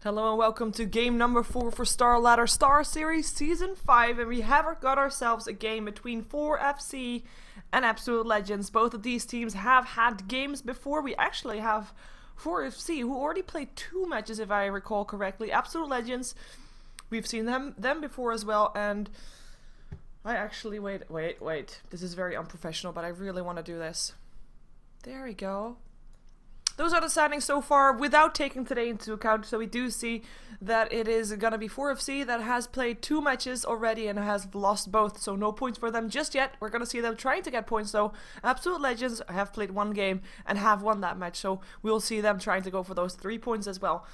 Hello and welcome to game number 4 for StarLadder Star Series Season 5, and we have got ourselves a game between 4FC and Absolute Legends. Both of these teams have had games before. We actually have 4FC who already played 2 matches if I recall correctly. Absolute Legends, we've seen them before as well, and I actually, wait, this is very unprofessional, but I really want to do this. There we go. Those are the standings so far without taking today into account, so we do see that it is going to be 4FC that has played 2 matches already and has lost both, so no points for them just yet. We're going to see them trying to get points though. Absolute Legends have played 1 game and have won that match, so we'll see them trying to go for those 3 points as well.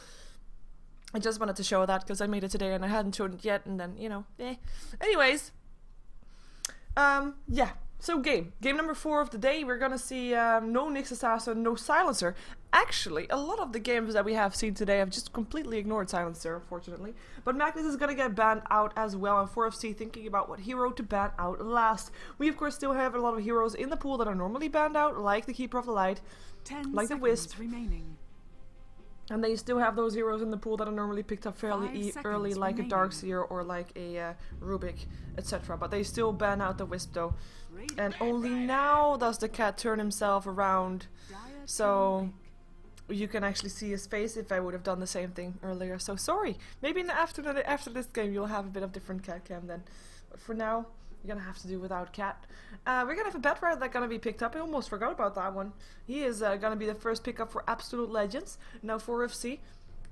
I just wanted to show that because I made it today and I hadn't shown it yet, and then, you know, Anyways, yeah. So game number 4 of the day, we're gonna see no Nyx Assassin, no Silencer. Actually, a lot of the games that we have seen today have just completely ignored Silencer, unfortunately. But Magnus is gonna get banned out as well, and 4FC thinking about what hero to ban out last. We of course still have a lot of heroes in the pool that are normally banned out, like the Keeper of the Light, like the Wisp. Remaining. And they still have those heroes in the pool that are normally picked up fairly early, like a Darkseer or like a Rubik, etc. But they still ban out the Wisp though. And only now does the cat turn himself around. So you can actually see his face if I would have done the same thing earlier. So sorry. Maybe after this game you'll have a bit of different cat cam then. But for now, you're gonna have to do without cat. We're gonna have a Bat Rider that's gonna be picked up. I almost forgot about that one. He is gonna be the first pickup for Absolute Legends. Now 4FC,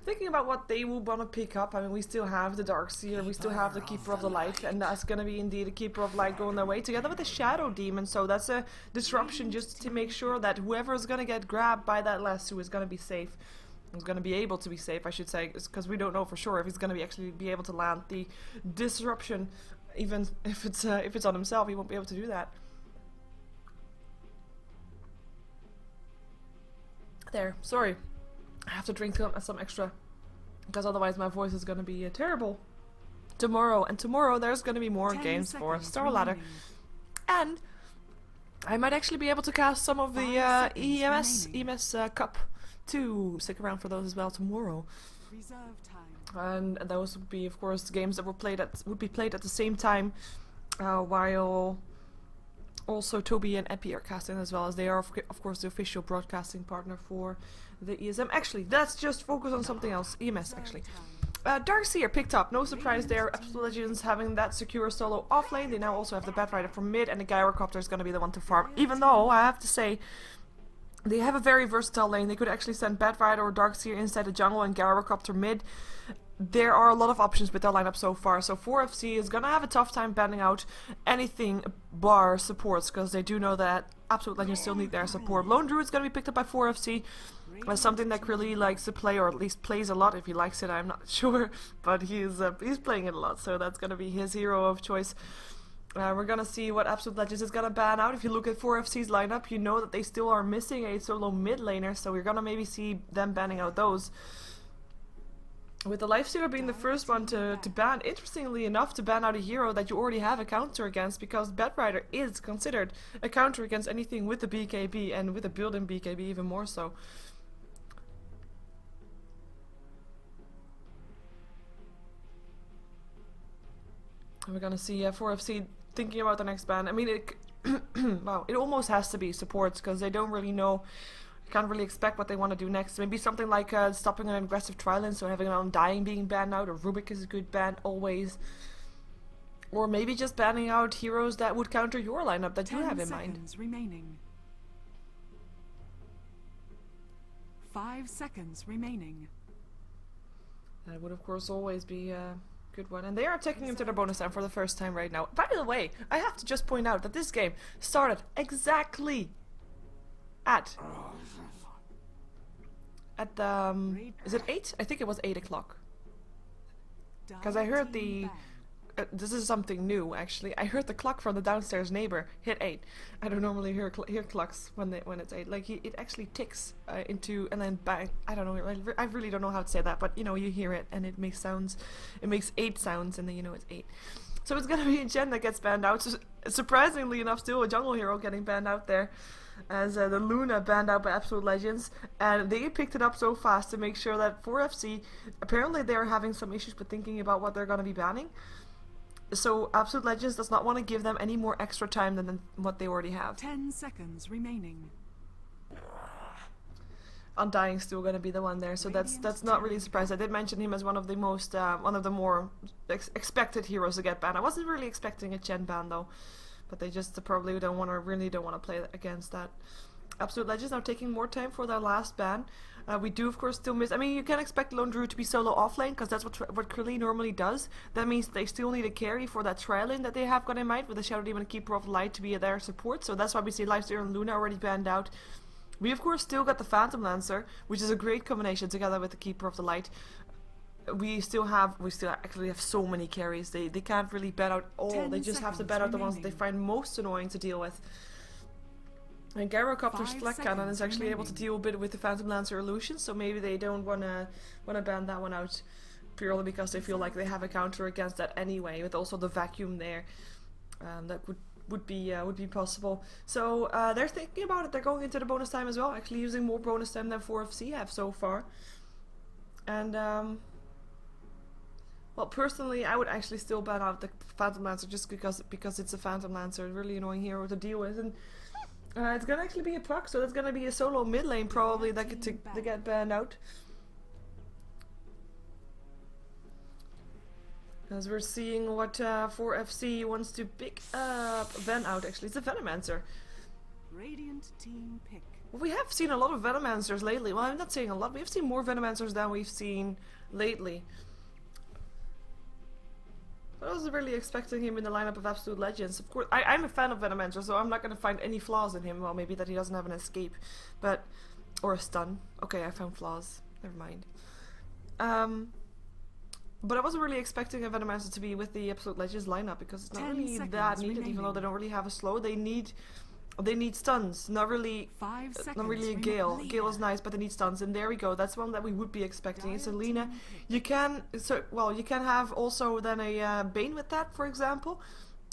thinking about what they will wanna pick up. I mean, we still have the Darkseer, we still have the Keeper of the Light, and that's gonna be indeed a Keeper of Light going their way together with the Shadow Demon. So that's a disruption just to make sure that whoever is gonna get grabbed by that lasso is gonna be safe. Is going to be able to be safe, I should say, because we don't know for sure if he's going to actually be able to land the disruption. Even if it's on himself, he won't be able to do that. There, sorry, I have to drink some extra, because otherwise my voice is going to be terrible tomorrow. And tomorrow there's going to be more games for StarLadder, and I might actually be able to cast some of the EMS Cup to stick around for those as well tomorrow. And those would be, of course, games that would be played at the same time, while also Toby and Epi are casting as well, as they are of course the official broadcasting partner for the ESM. Actually, let's just focus on something else. EMS actually. Darkseer picked up, no surprise there. Absolute Legends having that secure solo off lane. They now also have the Bat Rider from mid, and the Gyrocopter is going to be the one to farm. Even though I have to say, they have a very versatile lane. They could actually send Bat Rider or Darkseer inside the jungle and Gyrocopter mid. There are a lot of options with their lineup so far, so 4FC is gonna have a tough time banning out anything bar supports, because they do know that Absolute Legends still need their support. Lone Druid's gonna be picked up by 4FC as something that really likes to play, or at least plays a lot. If he likes it, I'm not sure, but he's playing it a lot, so that's gonna be his hero of choice. We're gonna see what Absolute Legends is gonna ban out. If you look at 4FC's lineup, you know that they still are missing a solo mid laner, so we're gonna maybe see them banning out those. With the Lifestealer being the first one to ban, interestingly enough, to ban out a hero that you already have a counter against, because Bat Rider is considered a counter against anything with the BKB, and with a built-in BKB even more so. And we're gonna see 4FC thinking about the next ban. I mean, wow, it almost has to be supports, because they don't really know. Can't really expect what they want to do next. Maybe something like stopping an aggressive Trilance, so having an Undying being banned out, or Rubik is a good ban always. Or maybe just banning out heroes that would counter your lineup that you have in mind. 10 seconds remaining. 5 seconds remaining. That would of course always be a good one. And they are taking him to their bonus time for the first time right now. By the way, I have to just point out that this game started exactly at is it 8? I think it was 8 o'clock. Because I heard the this is something new actually. I heard the clock from the downstairs neighbor hit 8. I don't normally hear clocks when it's 8. Like it actually ticks into, and then bang. I don't know. I really don't know how to say that, but you know, you hear it and it makes sounds. It makes 8 sounds, and then you know it's 8. So it's gonna be a gen that gets banned out. So surprisingly enough, still a jungle hero getting banned out there. as the Luna banned out by Absolute Legends, and they picked it up so fast to make sure that 4FC, apparently they're having some issues with thinking about what they're going to be banning. So Absolute Legends does not want to give them any more extra time than what they already have. 10 seconds remaining. Undying's still going to be the one there, so that's not really a surprise. I did mention him as one of the most one of the more expected heroes to get banned. I wasn't really expecting a Chen ban though, but they just probably don't want to play against that. Absolute Legends are taking more time for their last ban. We do of course still miss. I mean, you can expect Lone Druid to be solo offlane because that's what Krillin normally does. That means they still need a carry for that trial lane that they have got in mind with the Shadow Demon and Keeper of Light to be their support. So that's why we see Lifesteal and Luna already banned out. We of course still got the Phantom Lancer, which is a great combination together with the Keeper of the Light. We still actually have so many carries. They can't really ban out all. They just have to ban out the ones that they find most annoying to deal with. And Gyrocopter's Flag Cannon is actually able to deal a bit with the Phantom Lancer illusion, so maybe they don't wanna ban that one out purely because they feel like they have a counter against that anyway, with also the vacuum there. That would be possible. So they're thinking about it. They're going into the bonus time as well, actually using more bonus time than 4FC have so far. And well, personally, I would actually still ban out the Phantom Lancer just because it's a Phantom Lancer, really annoying hero to deal with. And it's gonna actually be a puck, so that's gonna be a solo mid lane probably that to get banned out. As we're seeing what 4FC wants to pick up. Ven out, actually. It's a Venomancer. Radiant team pick. Well, we have seen a lot of Venomancers lately. Well, I'm not saying a lot. We've seen more Venomancers than we've seen lately. I wasn't really expecting him in the lineup of Absolute Legends. Of course, I'm a fan of Venomancer, so I'm not going to find any flaws in him. Well, maybe that he doesn't have an escape. Or a stun. Okay, I found flaws. Never mind. But I wasn't really expecting a Venomancer to be with the Absolute Legends lineup because it's not really that needed, even though they don't really have a slow. They need stuns, not really a Gale. Gale is nice, but they need stuns, and there we go. That's one that we would be expecting. It's Alina. You can have also then a Bane with that, for example,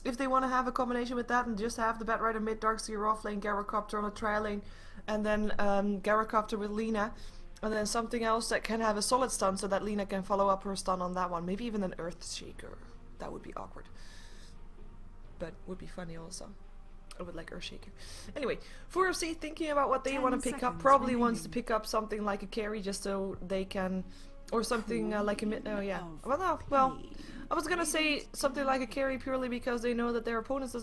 if they want to have a combination with that and just have the Batrider mid, Darkseer off lane, Gyrocopter on a trial lane, and then Gyrocopter with Lina. And then something else that can have a solid stun so that Lina can follow up her stun on that one. Maybe even an Earthshaker. That would be awkward. But would be funny also. I would like Earthshaker. Anyway, 4FC thinking about what they want to pick up. Probably wants to pick up something like a carry just so they can... Or something like a mid... Oh yeah. Well, I was gonna say something like a carry purely because they know that their opponents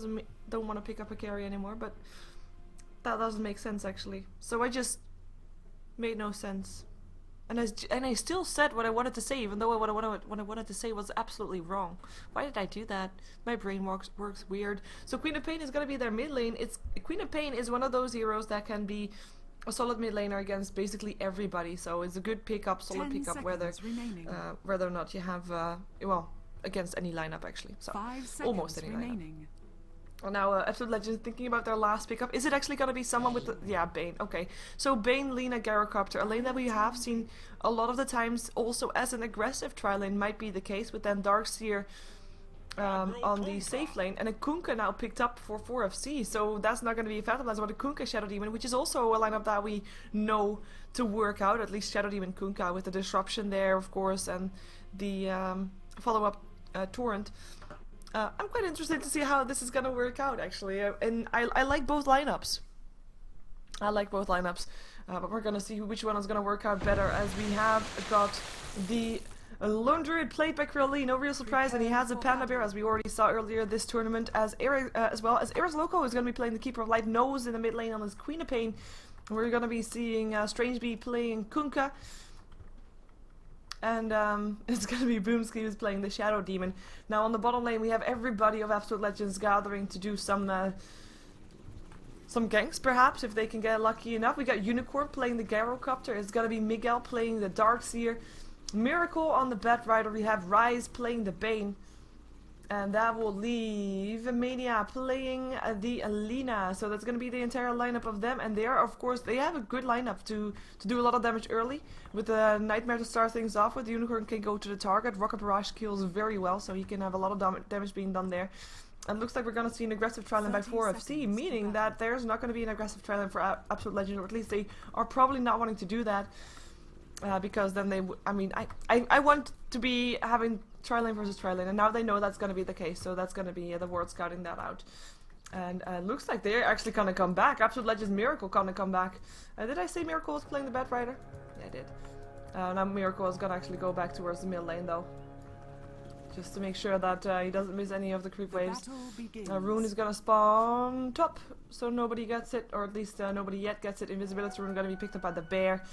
don't want to pick up a carry anymore. But that doesn't make sense actually. So I just... made no sense, and I still said what I wanted to say, even though what I wanted to say was absolutely wrong. Why did I do that? My brain works weird. So Queen of Pain is gonna be their mid lane. Queen of Pain is one of those heroes that can be a solid mid laner against basically everybody. So it's a good pickup, solid pickup, whether or not you have well, against any lineup actually. So almost any lineup. Well, now, Absolute Legends thinking about their last pickup. Is it actually going to be someone with the... Yeah, Bane. Okay. So, Bane, Lina, Gyrocopter. A lane that we have seen a lot of the times also as an aggressive trial lane might be the case. With then Darkseer on the safe lane. And a Kunkka now picked up for 4FC. So, that's not going to be a Phantom Lancer, but a Kunkka Shadow Demon. Which is also a lineup that we know to work out. At least Shadow Demon Kunkka with the disruption there, of course. And the follow-up Torrent. I'm quite interested to see how this is going to work out, actually. And I like both lineups. But we're going to see which one is going to work out better, as we have got the Lone Druid played by Krillin, no real surprise, and he has a Panda Bear, as we already saw earlier this tournament, as well as Eris Loco is going to be playing the Keeper of Light, Nose in the mid lane on his Queen of Pain. We're going to be seeing Strange Bee playing Kunkka. And it's going to be Boomski who's playing the Shadow Demon. Now on the bottom lane we have everybody of Absolute Legends gathering to do some ganks perhaps, if they can get lucky enough. We got Unicorn playing the Gyrocopter. It's going to be Miguel playing the Darkseer. Miracle on the Batrider. We have Rise playing the Bane. And that will leave Mania playing the Alina. So that's going to be the entire lineup of them. And they are, of course, they have a good lineup to do a lot of damage early. With the Nightmare to start things off with. The Unicorn can go to the target. Rocket Barrage kills very well, so he can have a lot of damage being done there. And looks like we're going to see an aggressive trial by 4FC, meaning that there's not going to be an aggressive trial for Absolute Legend, or at least they are probably not wanting to do that. Because then they I mean, I want to be having tri-lane versus tri-lane, and now they know that's going to be the case, so that's going to be the word scouting that out. And looks like they're actually going to come back. Absolute Legends Miracle going to come back. Did I say Miracle was playing the Bat Rider? Yeah, I did. Now Miracle is going to actually go back towards the mid lane though. Just to make sure that he doesn't miss any of the creep waves. Rune is going to spawn top, so nobody gets it, or at least nobody yet gets it. Invisibility Rune going to be picked up by the bear.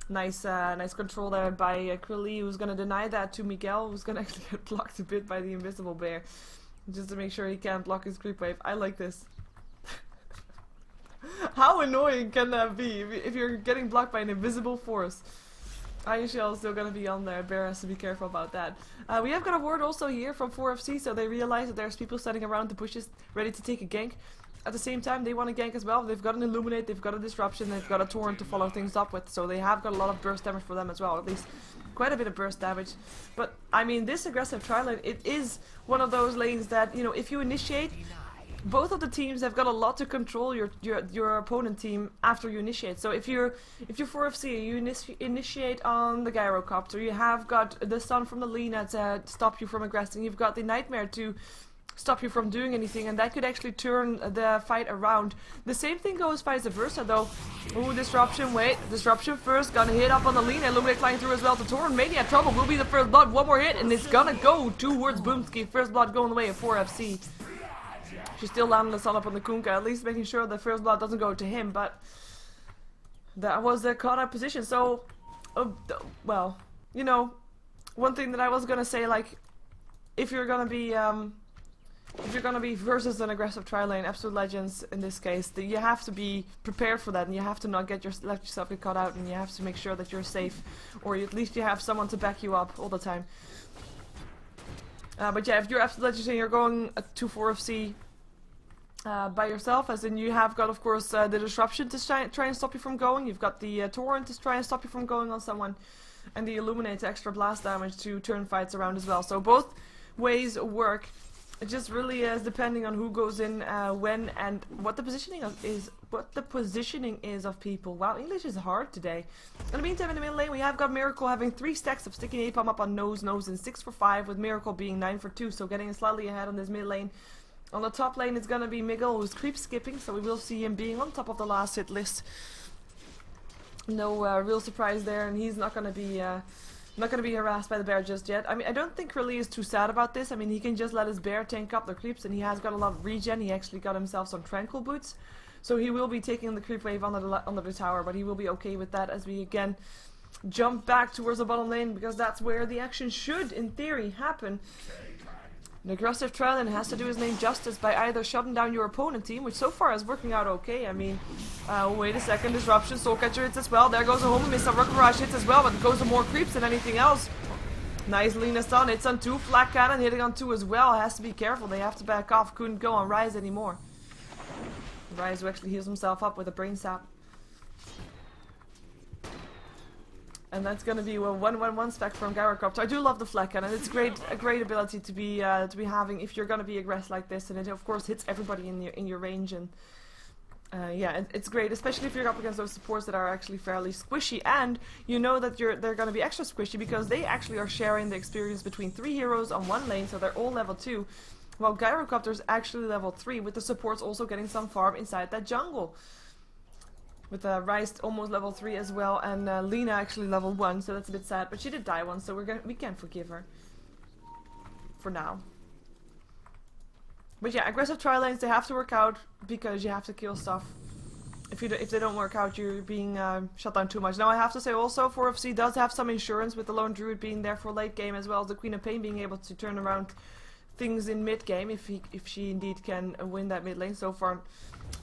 Nice nice control there by Krilly, who's going to deny that to Miguel, who's going to actually get blocked a bit by the invisible bear. Just to make sure he can't block his creep wave. I like this. How annoying can that be if you're getting blocked by an invisible force? Iron Shell is still going to be on there. Bear has to be careful about that. We have got a ward also here from 4FC, so they realize that there's people standing around the bushes ready to take a gank. At the same time, they want to gank as well. They've got an Illuminate, they've got a Disruption, they've got a Torrent to follow things up with, so they have got a lot of burst damage for them as well, at least quite a bit of burst damage. But, I mean, this aggressive tri-lane, it is one of those lanes that, you know, if you initiate, both of the teams have got a lot to control your opponent team after you initiate. So if you're 4FC, you initiate on the Gyrocopter, you have got the Sun from the Lina to stop you from aggressing, you've got the Nightmare to stop you from doing anything, and that could actually turn the fight around. The same thing goes vice versa though. Ooh, Disruption, wait, Disruption first, gonna hit up on the Lina, Illuminate flying through as well to Torrent. Mania Trouble will be the first blood, one more hit, and it's gonna go towards Boomski. First blood going the way of 4FC. She's still landing the sun up on the Kunkka, at least making sure the first blood doesn't go to him, but that was the caught out position. So, well, you know, one thing that I was gonna say, like, if you're gonna be versus an aggressive tri-lane, Absolute Legends in this case, you have to be prepared for that, and you have to not let yourself get caught out, and you have to make sure that you're safe, or at least you have someone to back you up all the time. But yeah, if you're Absolute Legends and you're going to 4FC by yourself, as in you have got, of course, the Disruption to try and stop you from going, you've got the Torrent to try and stop you from going on someone, and the Illuminate extra blast damage to turn fights around as well. So both ways work. It just really is depending on who goes in, when, and what the positioning is of people. Wow, English is hard today. In the meantime, in the middle lane, we have got Miracle having 3 stacks of sticky napalm up on nose, and 6 for 5, with Miracle being 9 for 2, so getting slightly ahead on this mid lane. On the top lane, it's gonna be Miguel, who's creep skipping, so we will see him being on top of the last hit list. No real surprise there, and he's not gonna be harassed by the bear just yet. I mean, I don't think Curly is too sad about this. I mean, he can just let his bear tank up the creeps, and he has got a lot of regen. He actually got himself some tranquil boots, so he will be taking the creep wave under the tower, but he will be okay with that as we again jump back towards the bottom lane, because that's where the action should, in theory, happen. An aggressive tri-lane has to do his name justice by either shutting down your opponent team, which so far is working out okay. I mean, wait a second, Disruption, Soul Catcher hits as well. There goes a home miss, a Rocket Barrage hits as well, but it goes to more creeps than anything else. Nice Lina stun, hits on 2, Flat Cannon hitting on 2 as well. Has to be careful, they have to back off, couldn't go on Rise anymore. Rise who actually heals himself up with a Brain Sap. And that's going to be a 1-1-1 spec from Gyrocopter. I do love the Flat Cannon. It's a great ability to be having if you're going to be aggressive like this, and it of course hits everybody in your range. And yeah, it's great, especially if you're up against those supports that are actually fairly squishy, and you know that they're going to be extra squishy because they actually are sharing the experience between 3 heroes on one lane, so they're all level 2, while Gyrocopter is actually level 3, with the supports also getting some farm inside that jungle. With Rise almost level 3 as well, and Lina actually level 1, so that's a bit sad. But she did die once, so we can forgive her. For now. But yeah, aggressive tri-lanes, they have to work out, because you have to kill stuff. If they don't work out, you're being shut down too much. Now I have to say also, 4FC does have some insurance, with the Lone Druid being there for late game, as well as the Queen of Pain being able to turn around things in mid game, if she indeed can win that mid lane. So far,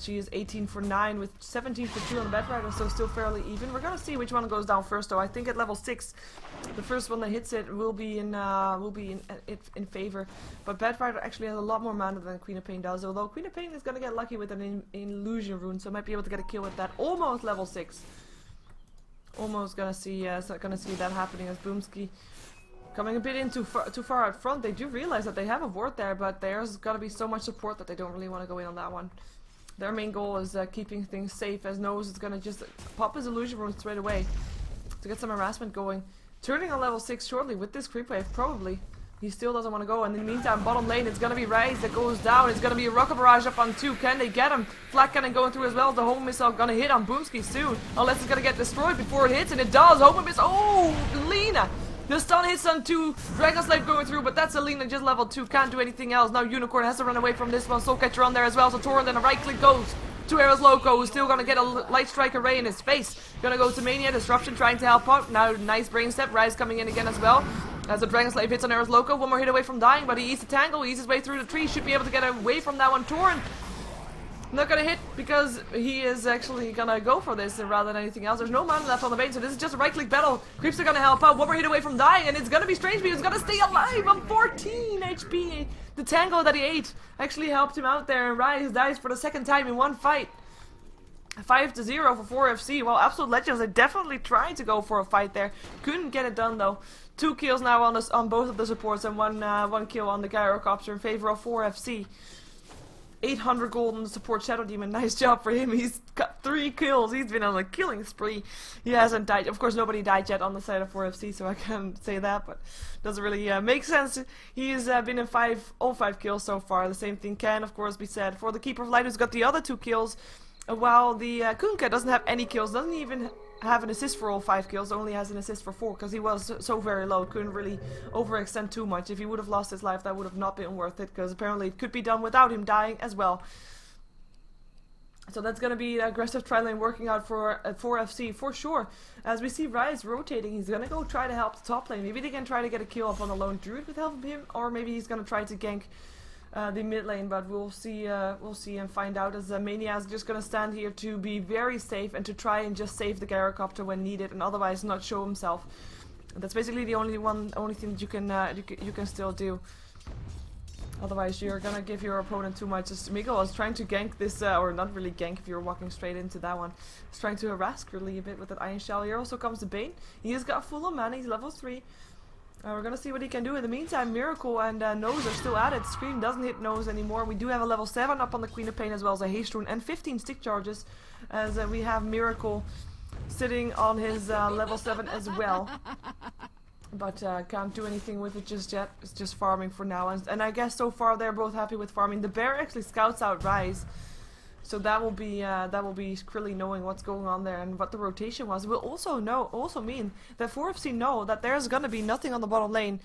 she is 18 for 9 with 17 for 2 on the Bat Rider, so still fairly even. We're gonna see which one goes down first, though. I think at level 6, the first one that hits it will be in favor. But Bat Rider actually has a lot more mana than Queen of Pain does. Although Queen of Pain is gonna get lucky with an illusion rune, so might be able to get a kill with that. Almost level 6. Almost gonna see that happening as Boomski coming a bit in too far out front. They do realize that they have a ward there, but there's gotta be so much support that they don't really want to go in on that one. Their main goal is keeping things safe, as Nose is gonna just pop his illusion rune straight away to get some harassment going. Turning on level 6 shortly with this creep wave, probably. He still doesn't want to go, and in the meantime, bottom lane, it's gonna be Rise that goes down. It's gonna be a rocket barrage up on 2. Can they get him? Flak cannon going through as well. The home missile gonna hit on Boomski soon, unless it's gonna get destroyed before it hits, and it does. Home missile. Oh, Lena! The stun hits on 2, Dragon Slave going through, but that's Alina just level 2, can't do anything else. Now Unicorn has to run away from this one, Soul Catcher on there as well, so Torrent and a right click goes to Eros Loco, who's still gonna get a Light Strike Array in his face. Gonna go to Mania, Disruption trying to help out. Now nice brain step, Rise coming in again as well. As the Dragon Slave hits on Eros Loco, one more hit away from dying, but he eats the tangle, he eats his way through the tree, should be able to get away from that one. Torrent not gonna hit because he is actually gonna go for this rather than anything else. There's no mana left on the base, so this is just a right click battle. Creeps are gonna help out. One more hit away from dying, and it's gonna be Strange because he's gonna stay alive on 14 HP. The tango that he ate actually helped him out there, and Rise dies for the second time in one fight. 5-0 for 4FC. Well, Absolute Legends, they definitely tried to go for a fight there. Couldn't get it done though. 2 kills now on both of the supports, and one kill on the Gyrocopter in favor of 4FC. 800 gold on the support Shadow Demon. Nice job for him. He's got 3 kills. He's been on a killing spree. He hasn't died. Of course, nobody died yet on the side of 4FC, so I can't say that, but doesn't really make sense. He's been in all 5 kills so far. The same thing can, of course, be said for the Keeper of Light, who's got the other 2 kills, while the Kunkka doesn't have any kills, doesn't even have an assist for all 5 kills, only has an assist for 4 because he was so very low, couldn't really overextend too much. If he would have lost his life, that would have not been worth it, because apparently it could be done without him dying as well. So that's going to be aggressive tri lane working out for 4FC for sure. As we see Rise rotating, he's going to go try to help the top lane. Maybe they can try to get a kill up on the lone druid with help of him, or maybe he's going to try to gank the mid lane, but we'll see and find out, as Mania is just gonna stand here to be very safe and to try and just save the Gyrocopter when needed, and otherwise not show himself. That's basically the only thing that you can still do. Otherwise, you're gonna give your opponent too much. As Miguel was trying to gank this, or not really gank if you're walking straight into that one. He's trying to harass Curly a bit with that Iron Shell. Here also comes the Bane. He has got full on mana. He's level 3. We're gonna see what he can do. In the meantime, Miracle and Nose are still at it. Scream doesn't hit Nose anymore. We do have a level 7 up on the Queen of Pain, as well as a Haste Rune and 15 stick charges, as we have Miracle sitting on his level 7 as well. But can't do anything with it just yet. It's just farming for now, and I guess so far they're both happy with farming. The bear actually scouts out Rise, so that will be Krilly knowing what's going on there and what the rotation was. It will also mean that 4FC know that there's gonna be nothing on the bottom lane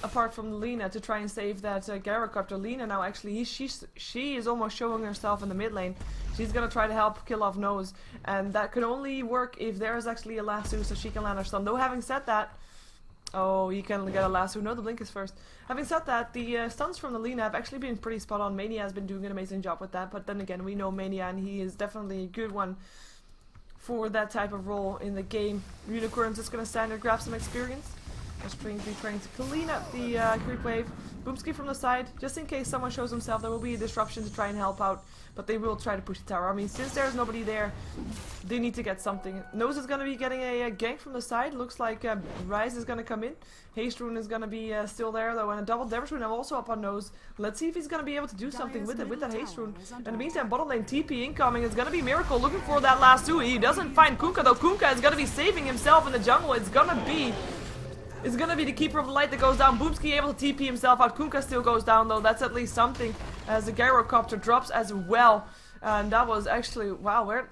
apart from Lena to try and save that Gyrocopter. Lena now actually she is almost showing herself in the mid lane. She's gonna try to help kill off Nose, and that can only work if there is actually a lasso so she can land her stun. Though having said that, oh, you can get a lasso. No, the blink is first. Having said that, the stuns from the Lena have actually been pretty spot on. Mania has been doing an amazing job with that, but then again, we know Mania, and he is definitely a good one for that type of role in the game. Unicorn's just gonna stand and grab some experience. Just trying to clean up the creep wave. Boomski from the side, just in case someone shows himself. There will be a disruption to try and help out, but they will try to push the tower. I mean, since there's nobody there, they need to get something. Nose is gonna be getting a gank from the side. Looks like Rise is gonna come in. Haste Rune is gonna be still there though, and a double damage rune also up on Nose. Let's see if he's gonna be able to do something with it, with that Haste Rune. In the meantime, bottom lane TP incoming. It's gonna be Miracle looking for that last 2. He doesn't find Kunkka though. Kunkka is gonna be saving himself in the jungle. It's gonna be the Keeper of the Light that goes down. Boomski able to TP himself out. Kunkka still goes down though. That's at least something, as the Gyrocopter drops as well. And that was actually, wow, where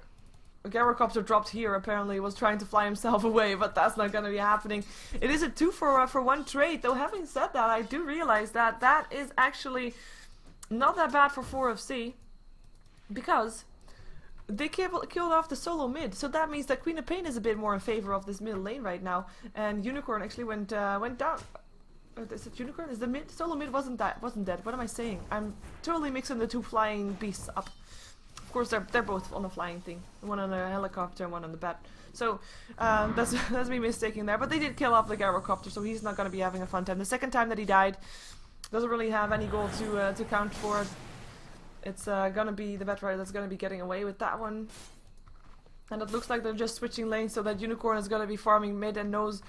Gyrocopter dropped here, apparently was trying to fly himself away, but that's not gonna be happening. It is a 2 for 1 trade, though. Having said that, I do realize that that is actually not that bad for 4FC, because they killed off the solo mid, so that means that Queen of Pain is a bit more in favor of this middle lane right now, and Unicorn actually went down. Is it Unicorn? Is the solo mid wasn't dead? What am I saying? I'm totally mixing the 2 flying beasts up. Of course, they're both on a flying thing. One on a helicopter and one on the bat. So that's me mistaking there. But they did kill off the Gyrocopter, so he's not going to be having a fun time. The second time that he died, doesn't really have any gold to count for it. It's gonna be the Batrider that's gonna be getting away with that one. And it looks like they're just switching lanes so that Unicorn is gonna be farming mid and No's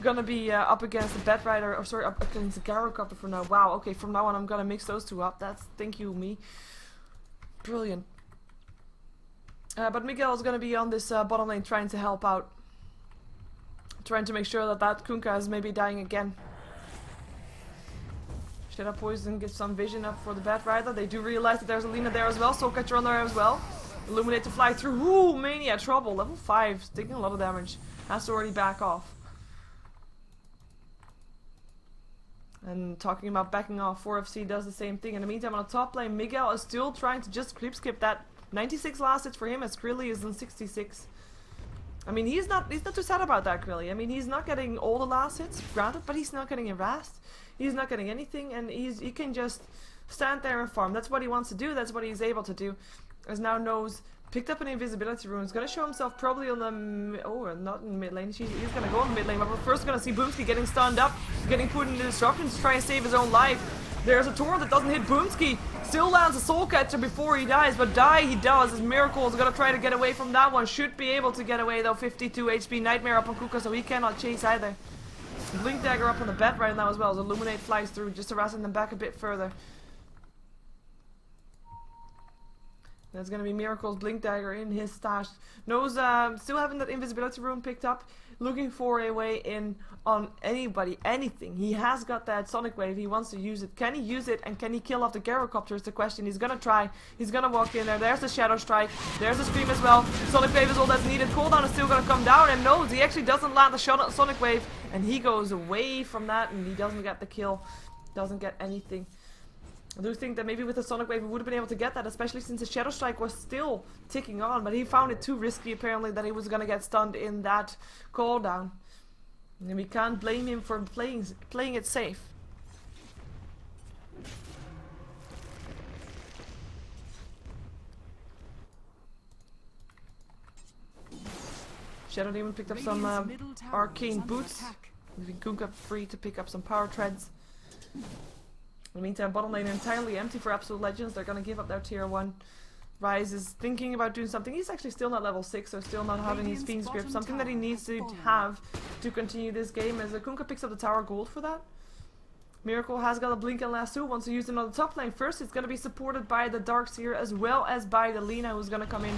gonna be up against the Bat Rider, or sorry, up against the Gyrocopter for now. Wow, okay, from now on I'm gonna mix those two up. That's, thank you, me. Brilliant. But Miguel is gonna be on this bottom lane trying to help out. Trying to make sure that that Kunkka is maybe dying again. Should I poison, get some vision up for the Bat Rider? They do realize that there's a Lina there as well, Soul Catcher on there as well. Illuminate to fly through. Ooh, Mania trouble. Level 5, taking a lot of damage. Has to already back off. And talking about backing off, 4FC does the same thing. In the meantime, on the top lane, Miguel is still trying to just creep skip that 96 last hits for him, as Krilly is on 66. I mean, he's not too sad about that, Krilly. I mean, he's not getting all the last hits, granted, but he's not getting harassed. He's not getting anything, and he can just stand there and farm. That's what he wants to do. That's what he's able to do. As now knows, picked up an invisibility rune. He's gonna show himself probably on the not in mid lane. He's gonna go on mid lane, but we're first gonna see Boomski getting stunned up, getting put into disruption to try and save his own life. There's a Tor that doesn't hit Boomski. Still lands a Soul Catcher before he dies, but die he does. As Miracle is gonna try to get away from that one. Should be able to get away though. 52 HP. Nightmare up on Kunkka, so he cannot chase either. Blink Dagger up on the Bat right now as well. So Illuminate flies through, just harassing them back a bit further. There's gonna be Miracle's Blink Dagger in his stash. Knows still having that invisibility rune picked up, looking for a way in on anybody, anything. He has got that Sonic Wave, he wants to use it. Can he use it and can he kill off the Gyrocopter is the question. He's gonna try, he's gonna walk in there. There's the Shadow Strike, there's the Scream as well. Sonic Wave is all that's needed. Cooldown is still gonna come down, and knows he actually doesn't land the Sonic Wave, and he goes away from that and he doesn't get the kill, doesn't get anything. I do think that maybe with the Sonic Wave we would have been able to get that, especially since the Shadow Strike was still ticking on, but he found it too risky apparently that he was gonna get stunned in that cooldown. And we can't blame him for playing it safe. Shadow Demon picked up some arcane boots, leaving Kunkka free to pick up some power treads. In the meantime, bottom lane entirely empty for Absolute Legends. They're gonna give up their tier 1. Ryze is thinking about doing something. He's actually still not level 6, so still not having his Fiend's Grip. Something that he needs to have to continue this game, as Kunkka picks up the Tower Gold for that. Miracle has got a Blink and Lasso, wants to use it on the top lane. First, it's gonna be supported by the Darkseer as well as by the Lina, who's gonna come in.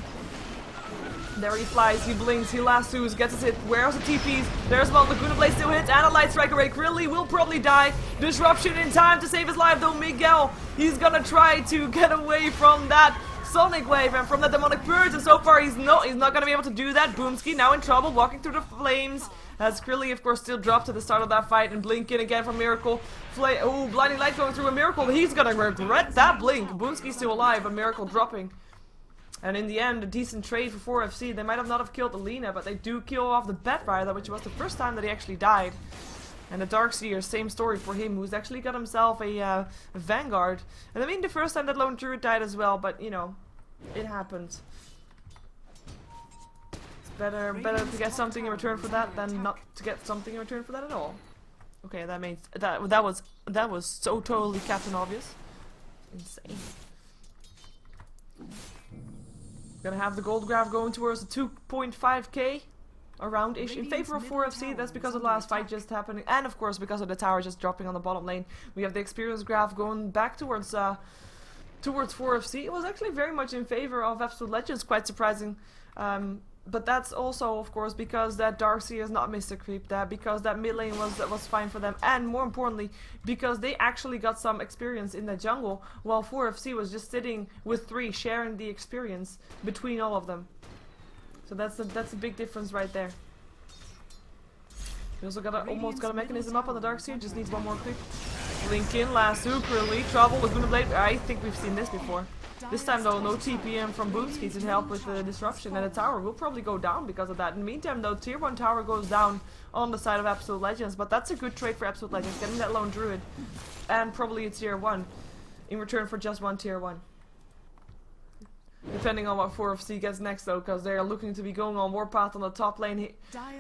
There he flies, he blinks, he lassos, gets his hit. Where's the TPs? There's one. Laguna Blade still hits, and a Light Strike array. Krilly will probably die. Disruption in time to save his life though. Miguel, he's gonna try to get away from that Sonic Wave and from the Demonic Purge, and so far he's not gonna be able to do that. Boomski now in trouble, walking through the flames. As Krilly, of course, still dropped at the start of that fight, and Blink in again from Miracle. Oh, Blinding Light going through a Miracle. He's gonna regret that Blink. Boomski's still alive, but Miracle dropping. And in the end, a decent trade for 4FC. They might have not have killed the Lina, but they do kill off the Bat Rider, which was the first time that he actually died. And the Darkseer, same story for him, who's actually got himself a Vanguard. And I mean, the first time that Lone Druid died as well, but you know, it happens. It's better to get something in return for that than not to get something in return for that at all. Okay, that means that was so totally Captain Obvious. Insane. Gonna have the gold graph going towards the 2.5k around-ish in favor of 4FC. That's because of the last fight just happening, and of course because of the tower just dropping on the bottom lane. We have the experience graph going back towards 4FC. It was actually very much in favor of Absolute Legends, quite surprising. But that's also, of course, because that Darkseer is not Mr. Creep, because that mid lane was fine for them, and more importantly, because they actually got some experience in the jungle, while 4FC was just sitting with 3, sharing the experience between all of them. So that's a big difference right there. We also almost got a mechanism up on the Darkseer, just needs one more creep. Blink in, Lasso, Krilly, Trouble, Laguna Blade. I think we've seen this before. This time though, no TPM from Boomski to help with the disruption, and the tower will probably go down because of that. In the meantime though, tier 1 tower goes down on the side of Absolute Legends, but that's a good trade for Absolute Legends, getting that Lone Druid and probably a tier 1 in return for just one tier 1. Depending on what 4FC gets next though, because they are looking to be going on Warpath on the top lane.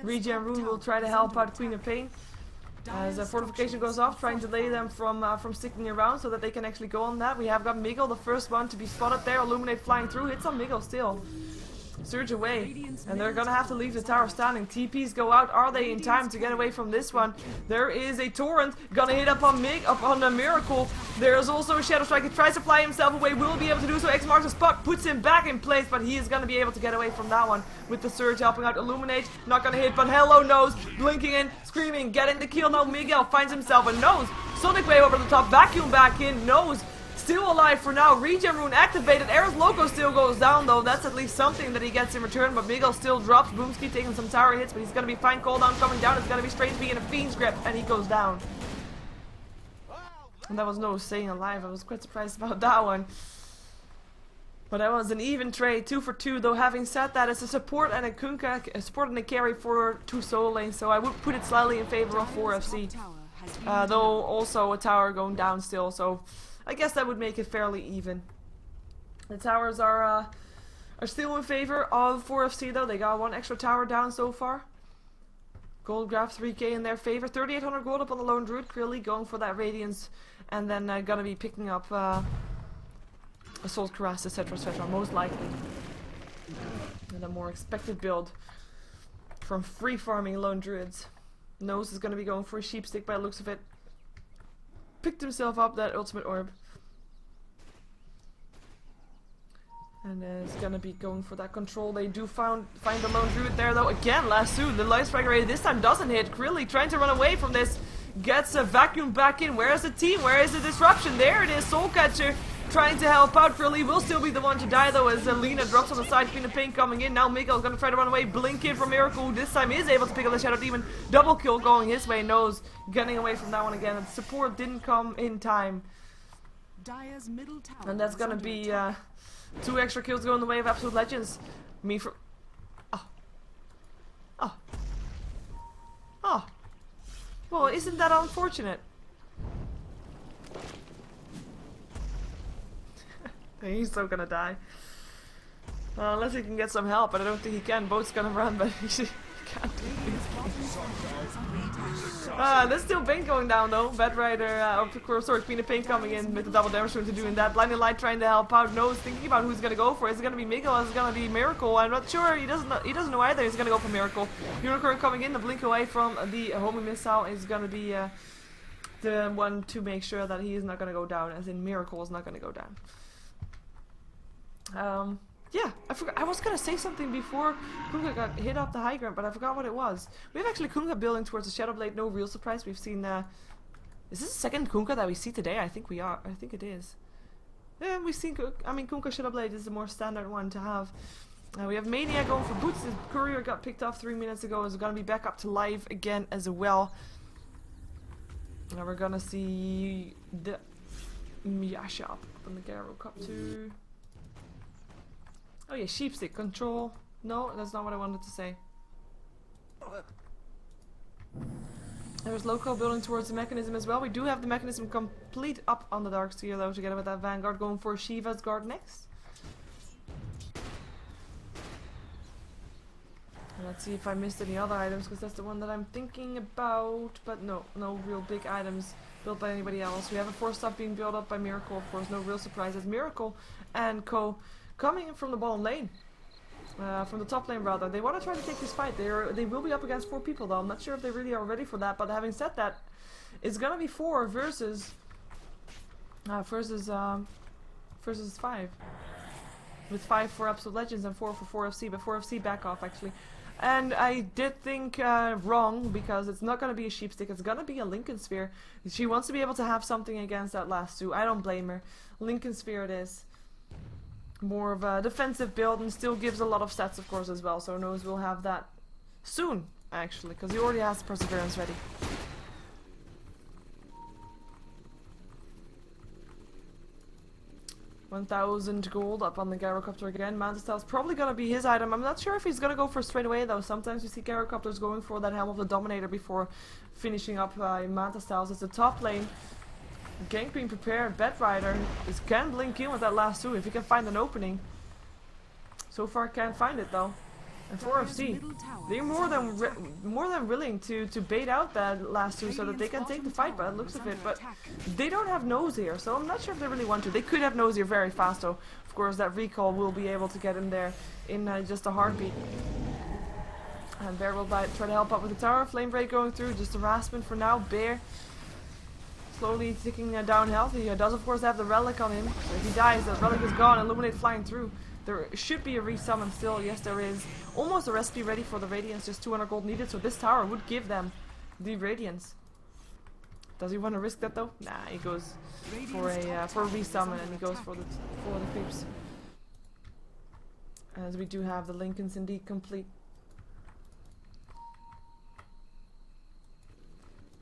Regen Rune will try to help out Queen of Pain. As a fortification goes off, trying to delay them from sticking around so that they can actually go on that. We have got Miguel, the first one to be spotted there. Illuminate flying through, hits on Miguel still. surge away. And they're gonna have to leave the tower standing. TPs go out. Are they in time to get away from this one? There is a torrent gonna hit up on a Miracle. There's also a Shadow Strike. He tries to fly himself away. Will be able to do so. X marks the spot, puts him back in place, but he is gonna be able to get away from that one with the surge helping out. Illuminate, not gonna hit, but hello Nose, blinking in, screaming, getting the kill. Now Miguel finds himself a Nose. Sonic Wave over the top, vacuum back in. Nose still alive for now. Regen rune activated. Eris Loco still goes down though. That's at least something that he gets in return. But Miguel still drops. Boomski taking some tower hits, but he's gonna be fine. Cooldown coming down. It's gonna be Strange being a Fiend's grip, and he goes down. And that was no staying alive. I was quite surprised about that one. But that was an even trade, 2 for 2. Though having said that, it's a support and a Kunkka, a support and a carry for 2 solo lanes. So I would put it slightly in favor of 4FC. Though also a tower going down still. So I guess that would make it fairly even. The towers are still in favor of 4FC though. They got 1 extra tower down so far. Gold grab 3k in their favor. 3800 gold up on the Lone Druid. Krilly going for that Radiance. And then gonna be picking up Assault Cuirass, etc, etc, most likely. And a more expected build from free farming Lone Druids. Nose is gonna be going for a Sheep Stick by the looks of it. Picked himself up that ultimate orb. And is gonna be going for that control. They do find the Lone Druid there though. Again, Lasso, the Life Strike Ray this time doesn't hit. Krilly trying to run away from this. Gets a vacuum back in. Where is the team? Where is the disruption? There it is. Soulcatcher trying to help out. Krilly will still be the one to die though as Lena drops on the side. Queen of Pain coming in. Now Miguel's gonna try to run away. Blink in from Miracle, who this time is able to pick up the Shadow Demon. Double kill going his way. Nose getting away from that one again. And support didn't come in time. Dire's middle tower And that's gonna be 2 extra kills going the way of Absolute Legends. Me for... Oh. Oh. Oh. Well, isn't that unfortunate? He's so gonna die. Unless he can get some help, but I don't think he can. Boat's gonna run, but he can't do anything. There's still Bane going down though. Bad Rider, Queen of Pain coming in with the double damage to doing that. Blinding Light trying to help out. Nose thinking about who's gonna go for it. Is it gonna be Miguel? Is it gonna be Miracle? I'm not sure. He doesn't know either. He's gonna go for Miracle. Unicorn coming in. The blink away from the homing missile is gonna be the one to make sure that he is not gonna go down. As in Miracle is not gonna go down. Yeah, I forgot. I was gonna say something before Kunkka got hit up the high ground, but I forgot what it was. We have actually Kunkka building towards the Shadow Blade. No real surprise. We've seen. Is this the second Kunkka that we see today? I think we are. I think it is. Yeah, we've seen. I mean, Kunkka Shadow Blade is the more standard one to have. We have Mania going for Boots. The courier got picked off 3 minutes ago. Is gonna be back up to life again as well. Now we're gonna see the Miyasha up on the Garo Cup too. Oh yeah, Sheepstick control. No, that's not what I wanted to say. There's local building towards the mechanism as well. We do have the mechanism complete up on the Dark Sphere though, together with that Vanguard going for Shiva's guard next. And let's see if I missed any other items, because that's the one that I'm thinking about. But no real big items built by anybody else. We have a 4-stop being built up by Miracle, of course. No real surprises. Miracle and Co. coming in from the bottom lane. From the top lane rather. They want to try to take this fight. They will be up against 4 people though. I'm not sure if they really are ready for that, but having said that, it's gonna be 4 versus 5. With 5 for Absolute Legends and 4 for 4FC, but 4FC back off actually. And I did think wrong, because it's not gonna be a Sheep Stick, it's gonna be a Lincoln Sphere. She wants to be able to have something against that last 2. I don't blame her. Lincoln Sphere it is. More of a defensive build, and still gives a lot of stats of course as well, so Nose will have that soon actually, because he already has Perseverance ready. $1,000 gold up on the Gyrocopter again. Mantis is probably gonna be his item. I'm not sure if he's gonna go for straight away though. Sometimes we see Gyrocopters going for that Helm of the Dominator before finishing up Mantis Styles. It's the top lane. Gank being prepared. Bed Rider can blink in with that last 2 if he can find an opening. So far can't find it though. And 4FC, they're more than willing to bait out that last two so that they can take the fight by the looks of it. But they don't have nose here, so I'm not sure if they really want to. They could have nose here very fast, though. Of course, that recall will be able to get in there in just a heartbeat. And Bear will try to help out with the tower. Flame Break going through, just harassment for now. Bear slowly ticking down health. He does, of course, have the relic on him. So if he dies, the relic is gone. Illuminate flying through. There should be a resummon still. Yes, there is. Almost a recipe ready for the Radiance. Just 200 gold needed. So this tower would give them the Radiance. Does he want to risk that though? Nah, he goes for a resummon and he goes for the creeps. As we do have the Lincolns indeed complete.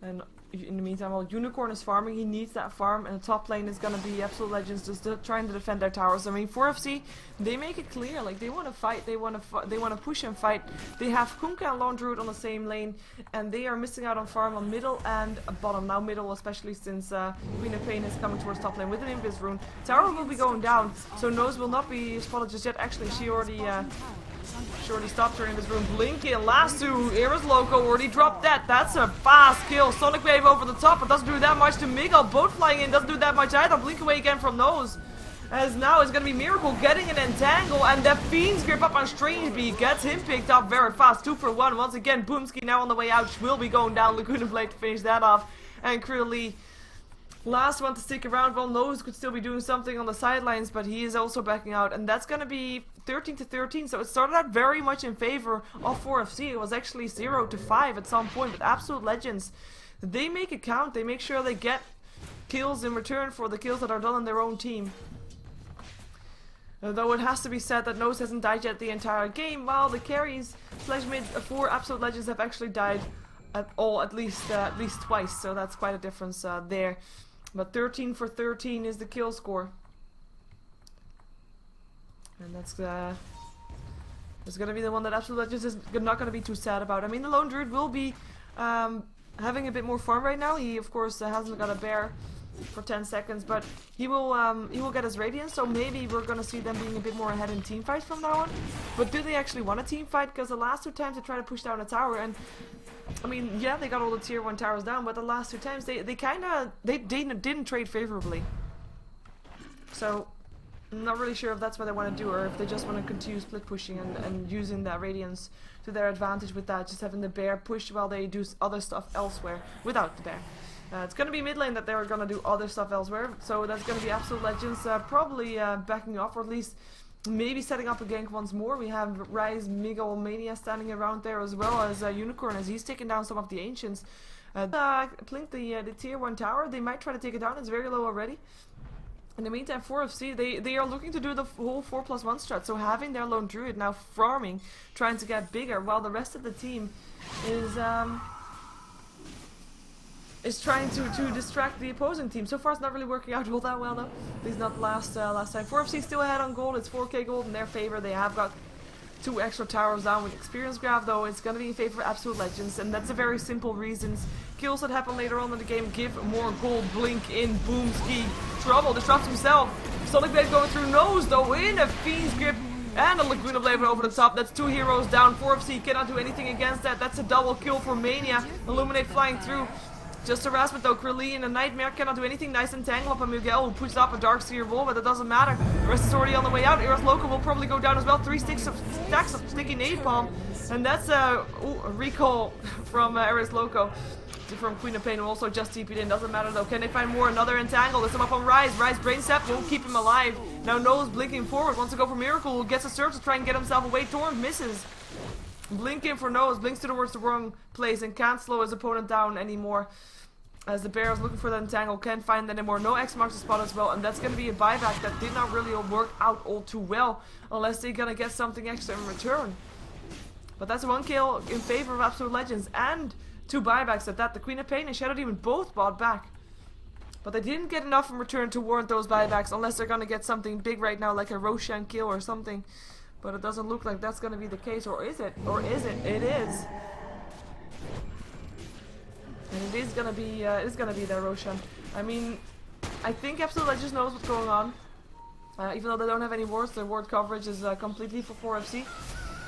And in the meantime, while Unicorn is farming, he needs that farm, and the top lane is gonna be Absolute Legends just trying to defend their towers. I mean, 4FC, they make it clear, like they want to fight, they want to push and fight. They have Kunkka and Lone Druid on the same lane, and they are missing out on farm on middle and bottom. Now middle, especially since Queen of Pain is coming towards top lane with an Invis rune. Tower will be going down, so Nose will not be spotted just yet. Actually, she already stopped her in this room. Blinking, last two, Eris Loco already dropped that. That's a fast kill. Sonic Wave over the top, but doesn't do that much to Miguel. Both flying in, doesn't do that much either. Blink away again from Nose. As now it's gonna be Miracle getting an entangle, and the Fiend's grip up on Strange Bee gets him picked up very fast. 2 for 1. Once again, Boomski now on the way out will be going down. Laguna Blade to finish that off. And Krillly, last one to stick around. Well, Nose could still be doing something on the sidelines, but he is also backing out, and that's gonna be 13 to 13. So it started out very much in favor of 4FC. It was actually 0 to 5 at some point, but Absolute Legends, they make it count. They make sure they get kills in return for the kills that are done on their own team. Though it has to be said that Nose hasn't died yet the entire game, while the carries slash mid for Absolute Legends have actually died at least twice. So that's quite a difference there. But 13 for 13 is the kill score. And that's going to be the one that Absolute Legends is not going to be too sad about. I mean, the Lone Druid will be having a bit more farm right now. He, of course, hasn't got a bear for 10 seconds, but he will get his Radiance, so maybe we're going to see them being a bit more ahead in team fights from now on. But do they actually want a team fight? Because the last two times they tried to push down a tower, and I mean, yeah, they got all the tier 1 towers down, but the last two times they didn't trade favorably. So I'm not really sure if that's what they want to do, or if they just want to continue split pushing and using that Radiance to their advantage with that, just having the bear push while they do other stuff elsewhere without the bear. It's going to be mid lane that they're going to do other stuff elsewhere, so that's going to be Absolute Legends probably backing off, or at least maybe setting up a gank once more. We have Rise, Miguel, Mania standing around there, as well as Unicorn, as he's taking down some of the Ancients. Plink, the tier 1 tower, they might try to take it down. It's very low already. In the meantime, 4FC, they are looking to do the whole 4+1 strat, so having their Lone Druid now farming, trying to get bigger, while the rest of the team is trying to distract the opposing team. So far it's not really working out all that well though. At least not last time. 4FC still ahead on gold. It's 4k gold in their favor. They have got 2 extra towers down with experience grab, though it's going to be in favor of Absolute Legends, and that's a very simple reasons. Kills that happen later on in the game give more gold. Blink in, Boomski, trouble, disrupts himself. Sonic Blade going through Nose though, in a Fiend's grip, and a Laguna Blade over the top. That's 2 heroes down. 4FC cannot do anything against that. That's a double kill for Mania. Illuminate flying through. Just harassment though. Krillly and a Nightmare cannot do anything. Nice and tangle up on Miguel, who pushes up a Darkseer wall, but that doesn't matter. The rest is already on the way out. Eris Loco will probably go down as well. 3 stacks of sticky napalm, and that's a recall from Eris Loco. From Queen of Pain, who also just TP'd in. Doesn't matter though. Can they find more? Another entangle. There's him up on Rise. Rise Brain Sap won't keep him alive. Now Nose blinking forward. Wants to go for Miracle, who gets a surge to try and get himself away. Torn misses. Blinking for Nose. Blinks towards the wrong place and can't slow his opponent down anymore. As the bear is looking for the entangle, can't find that anymore. No X marks the spot as well, and that's going to be a buyback that did not really work out all too well, unless they're going to get something extra in return. But that's 1 kill in favor of Absolute Legends, and 2 buybacks at that. The Queen of Pain and Shadow Demon both bought back. But they didn't get enough in return to warrant those buybacks, unless they're going to get something big right now, like a Roshan kill or something. But it doesn't look like that's going to be the case, or is it? Or is it? It is. And it is gonna be their Roshan. I mean, I think Absolute Legends knows what's going on. Even though they don't have any wards, their ward coverage is completely for 4FC.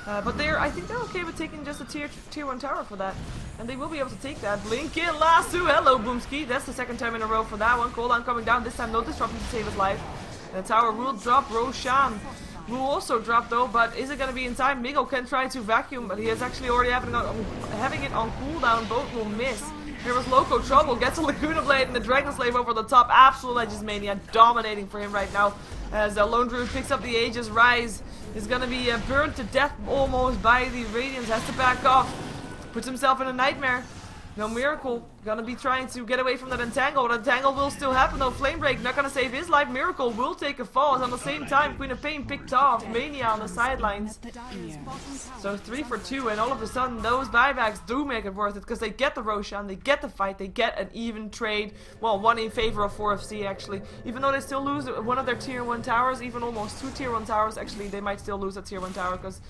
But I think they're okay with taking just a tier 1 tower for that. And they will be able to take that. Blinking lasso, hello Boomski. That's the second time in a row for that one. Cooldown coming down, this time no disruption to save his life. The tower will drop, Roshan will also drop though, but is it going to be in time? Miguel can try to vacuum, but he is actually already having it on cooldown. Both will miss. Here was Loco Trouble, gets a Laguna Blade and the Dragon Slave over the top. Absolute Legends Mania dominating for him right now. As Lone Druid picks up the Aegis. Rise is going to be burned to death almost by the Radiance. Has to back off. Puts himself in a nightmare. No Miracle. Gonna be trying to get away from that Entangle. The Entangle will still happen though. Flame Break not gonna save his life. Miracle will take a fall. At the same time, Queen of Pain picked off Mania on the sidelines. So 3 for 2, and all of a sudden those buybacks do make it worth it because they get the Roshan, they get the fight, they get an even trade. Well, one in favor of 4FC actually. Even though they still lose one of their tier 1 towers, even almost 2 tier 1 towers, actually they might still lose a tier 1 tower because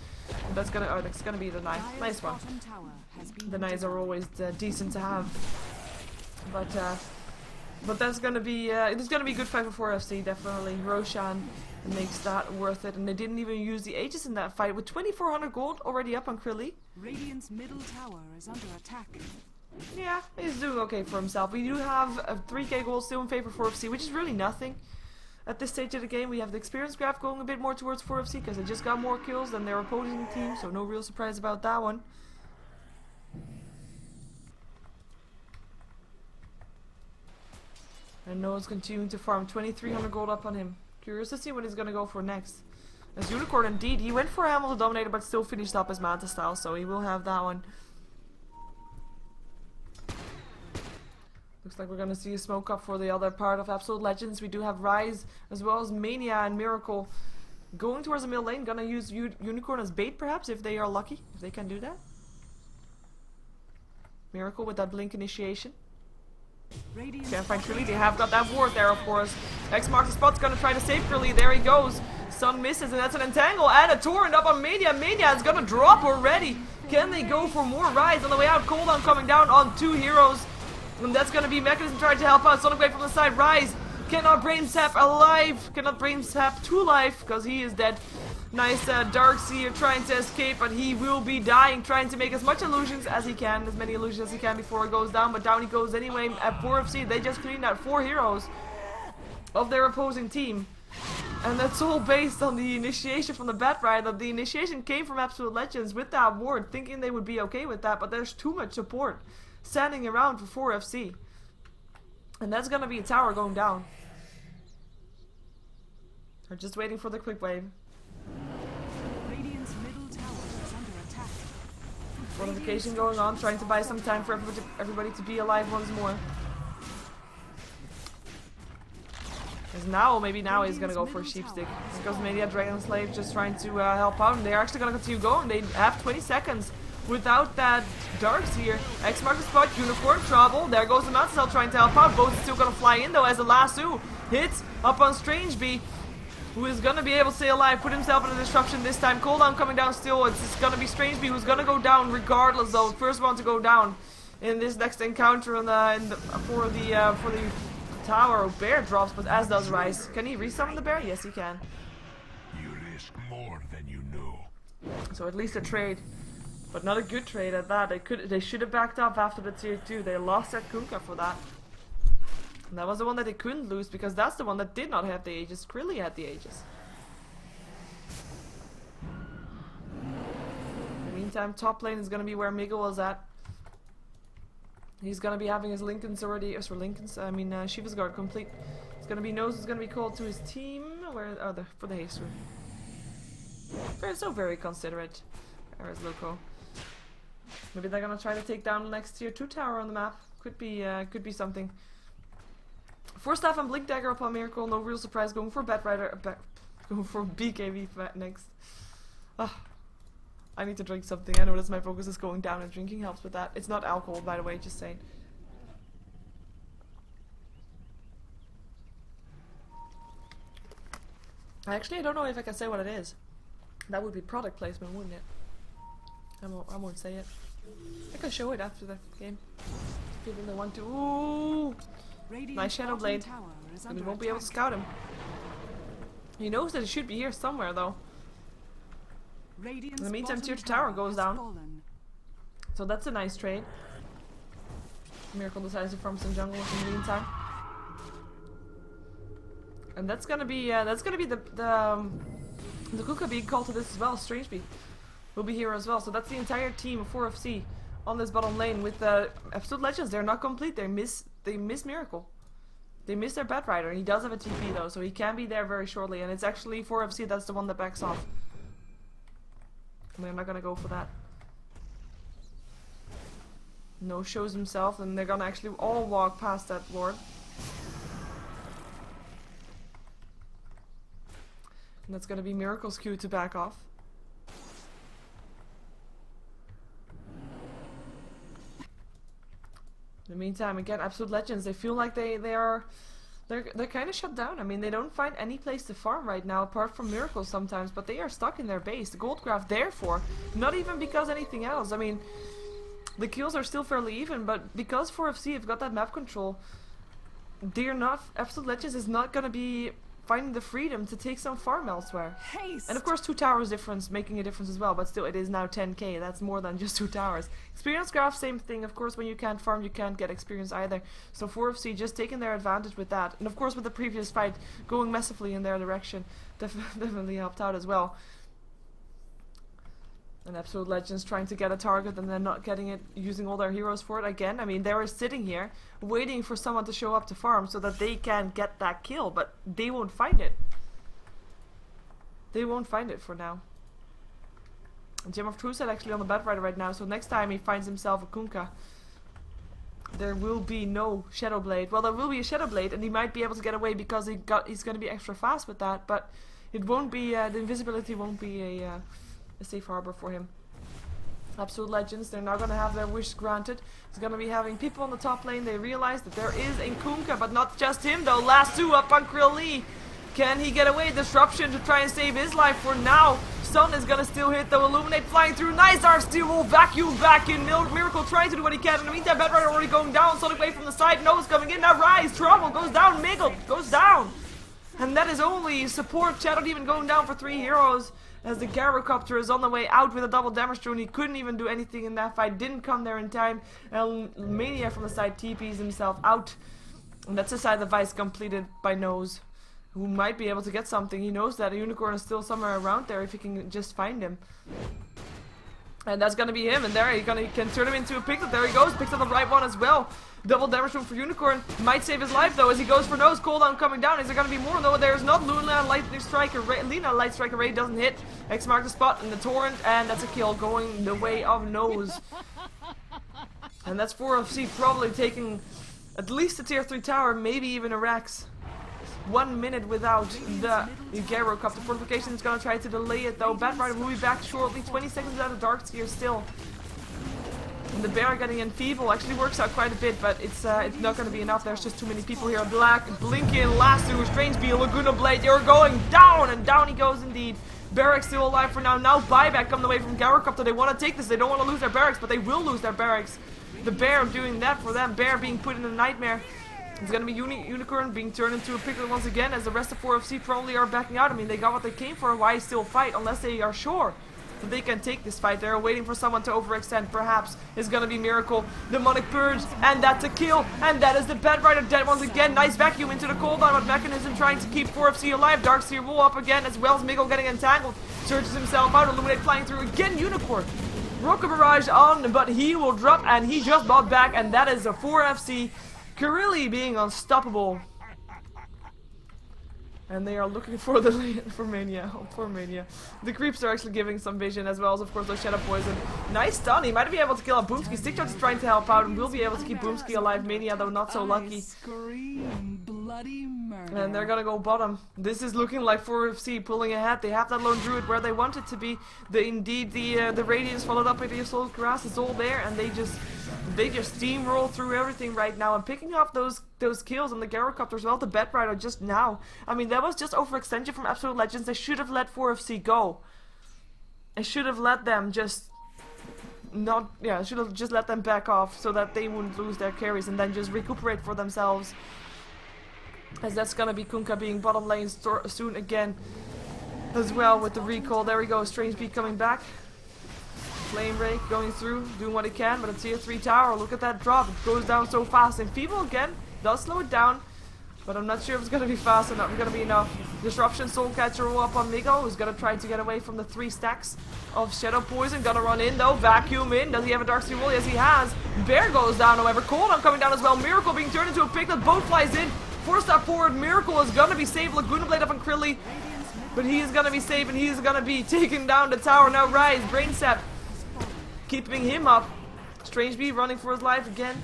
that's gonna be the nice one. The knights are always decent to have, but that's gonna be it's gonna be good fight for 4FC definitely. Roshan makes that worth it, and they didn't even use the Aegis in that fight with 2,400 gold already up on Krilly. Radiant's middle tower is under attack. Yeah, he's doing okay for himself. We do have a 3k gold still in favor of 4FC, which is really nothing. At this stage of the game, we have the experience graph going a bit more towards 4FC because they just got more kills than their opposing team, so no real surprise about that one. And Noah's continuing to farm 2,300 gold up on him. Curious to see what he's gonna go for next. As Unicorn indeed, he went for Hamilton Dominator but still finished up his Manta style, so he will have that one. Looks like we're gonna see a smoke up for the other part of Absolute Legends. We do have Rise as well as Mania and Miracle going towards the middle lane. Gonna use Unicorn as bait perhaps if they are lucky, if they can do that. Miracle with that blink initiation. Can't find Krilly. They have got that ward there, of course. X marks the spot's gonna try to save Krilly. There he goes. Sun misses, and that's an Entangle and a Torrent up on Mania. Mania is gonna drop already. Can they go for more Rise on the way out? Cooldown coming down on 2 heroes. And that's gonna be Mechanism trying to help out. Sonic Wave from the side. Rise cannot brain sap alive. Cannot brain sap to life because he is dead. Nice Darkseer trying to escape, but he will be dying, trying to make as much illusions as he can, as many illusions as he can before it goes down, but down he goes anyway. At 4FC, they just cleaned out 4 heroes of their opposing team. And that's all based on the initiation from the Bat Rider. The initiation came from Absolute Legends with that ward, thinking they would be okay with that, but there's too much support standing around for 4FC. And that's gonna be a tower going down. They're just waiting for the quick wave. Radiant's middle tower is under attack. Fortification going on, trying to buy some time for everybody to be alive once more. Because now, maybe now he's gonna go for a Sheepstick. Because Mania Dragon Slave just trying to help out, and they're actually gonna continue going. They have 20 seconds without that Darkseer. X marks the spot, Unicorn trouble. There goes the Mountain Cell trying to help out. Both still gonna fly in though as the lasso hits up on Strange Bee, who is gonna be able to stay alive, put himself in a disruption this time. Cooldown coming down still. It's gonna be Strange Bee who's gonna go down regardless though. First one to go down in this next encounter for the tower. Bear drops, but as does Rise. Can he resummon the bear? Yes, he can. You risk more than you know. So at least a trade, but not a good trade at that. They should have backed up after the tier 2. They lost at Kunkka for that. And that was the one that they couldn't lose because that's the one that did not have the Aegis. Krilly had the Aegis. In the meantime, top lane is gonna be where Miguel was at. He's gonna be having his Linken's already, Shiva's guard complete. It's gonna be Nose is gonna be called to his team. For the haste room. They're so very considerate. Where is Loco? Maybe they're gonna try to take down the next tier 2 tower on the map. Could be something. Force Staff and Blink Dagger upon Miracle. No real surprise. Going for Bat Rider. Going for BKB next. I need to drink something. I know that my focus is going down and drinking helps with that. It's not alcohol, by the way, just saying. I don't know if I can say what it is. That would be product placement, wouldn't it? I won't say it. I can show it after the game. If people don't want to. Ooh! Nice Shadow Blade. And we won't be able to scout him. He knows that it should be here somewhere, though. Radiant's In the meantime, bottom tier 2 tower goes has down. fallen. So that's a nice trade. Miracle decides to farm some jungle in the meantime. And that's gonna be the Kuka being called to this as well. Strangebee will be here as well. So that's the entire team of 4FC on this bottom lane with the Absolute Legends. They're not complete. They miss Miracle. They miss their Bat Rider. He does have a TP though, so he can be there very shortly. And it's actually 4FC that's the one that backs off. And they're not gonna go for that. No shows himself, and they're gonna actually all walk past that ward. And that's gonna be Miracle's cue to back off. In the meantime, again, Absolute Legends, they feel like they're kind of shut down. I mean, they don't find any place to farm right now, apart from Miracles sometimes, but they are stuck in their base. The gold graph, therefore, not even because anything else. I mean, the kills are still fairly even, but because 4FC have got that map control, they're not. Absolute Legends is not gonna be finding the freedom to take some farm elsewhere. Haste. And of course 2 towers difference making a difference as well, but still it is now 10k. That's more than just 2 towers. Experience graph, same thing. Of course when you can't farm you can't get experience either. So 4FC just taking their advantage with that. And of course with the previous fight going massively in their direction definitely helped out as well. And Absolute Legends trying to get a target and then not getting it, using all their heroes for it again. I mean, they were sitting here waiting for someone to show up to farm so that they can get that kill, but they won't find it. They won't find it for now. Gem of Truth actually on the Bat Rider right now, so next time he finds himself a Kunkka, there will be no Shadow Blade. Well, there will be a Shadow Blade, and he might be able to get away because he's going to be extra fast with that, but it won't be, the invisibility won't be a safe harbor for him. Absolute Legends, they're now gonna have their wish granted. It's gonna be having people on the top lane. They realize that there is a Kunkka, but not just him though. Last 2 up on Krill Lee. Can he get away? Disruption to try and save his life for now. Sun is gonna still hit though. Illuminate flying through. Nice Arc Steel will vacuum back in. Miracle trying to do what he can. In the meantime, Bat Rider already going down. Sonic Wave from the side. Nose coming in. Now Rise. Trouble goes down. Miggle goes down. And that is only support. Shadow Demon going down for 3 heroes. As the Gyrocopter is on the way out with a double damage drone. He couldn't even do anything in that fight. Didn't come there in time. And Mania from the side TPs himself out. And that's the side of Vice completed by Nose, who might be able to get something. He knows that a Unicorn is still somewhere around there if he can just find him. And that's gonna be him, and there he can turn him into a Pixel. There he goes, picks up the right one as well. Double damage room for Unicorn. Might save his life though as he goes for Nose. Cooldown coming down. Is there gonna be more? No, there's not. Luna Lightning Striker Ray. Lena Light Striker Ray doesn't hit. X marks the spot in the torrent, and that's a kill going the way of Nose. And that's 4FC probably taking at least a tier 3 tower, maybe even a Rex. 1 minute without the Gyrocopter. Fortification is gonna try to delay it though. Bat Rider will be back shortly. 20 seconds out of Dark Sphere still. And the bear getting enfeebled actually works out quite a bit, but it's not gonna be enough. There's just too many people here. Black, Blinking, Lasso, Strangebee, Laguna Blade. You're going down, and down he goes indeed. Barracks still alive for now. Now buyback coming away from Gyrocopter. They want to take this. They don't want to lose their barracks, but they will lose their barracks. The bear doing that for them. Bear being put in a nightmare. It's gonna be Unicorn being turned into a Piglet once again, as the rest of 4FC probably are backing out. I mean, they got what they came for. Why still fight unless they are sure that they can take this fight? They're waiting for someone to overextend. Perhaps it's gonna be Miracle, Demonic Purge, and that's a kill. And that is the Bat Rider dead once again. Nice vacuum into the cooldown, but Mechanism trying to keep 4FC alive. Darkseer will up again, as well as Miggle getting entangled. Searches himself out. Illuminate flying through again. Unicorn. Rocket Barrage on, but he will drop, and he just bought back, and that is a 4FC. Kirilli being unstoppable. And they are looking for the for Mania. Oh, poor Mania. The creeps are actually giving some vision, as well as, of course, those Shadow Poison. Nice stun. He might be able to kill out Boomski. Stickshot is trying to help out and will be able to keep Boomski alive. Mania, though, not so lucky. Scream bloody murder. And they're gonna go bottom. This is looking like 4FC pulling ahead. They have that Lone Druid where they want it to be. The Radiance followed up with the Assault Grass. It's all there, and they just steamroll through everything right now and picking off those kills on the Gyrocopter as well. The Bat Rider just now. I mean, that was just overextension from Absolute Legends. They should have let 4FC go. They should have let them just should have just let them back off so that they wouldn't lose their carries and then just recuperate for themselves. As that's gonna be Kunkka being bottom lane soon again. as well with the recall. There we go, Strange Beat coming back. Flame Break going through, doing what it can, but it's tier 3 tower. Look at that drop, it goes down so fast. And Feeble again does slow it down, but I'm not sure if it's going to be fast enough, going to be enough. Disruption, Soul Catcher roll up on Migo, who's going to try to get away from the 3 stacks of Shadow Poison. Gonna run in though, vacuum in. Does he have a Dark Sea roll? Yes, he has. Bear goes down, however. Cooldown coming down as well. Miracle being turned into a piglet. Boat flies in. 4-step forward. Miracle is gonna be saved. Laguna Blade up on Krilly, but he is gonna be saved and he's gonna be taking down the tower. Now Rise, Brain Sap, keeping him up. Strange Bee running for his life again.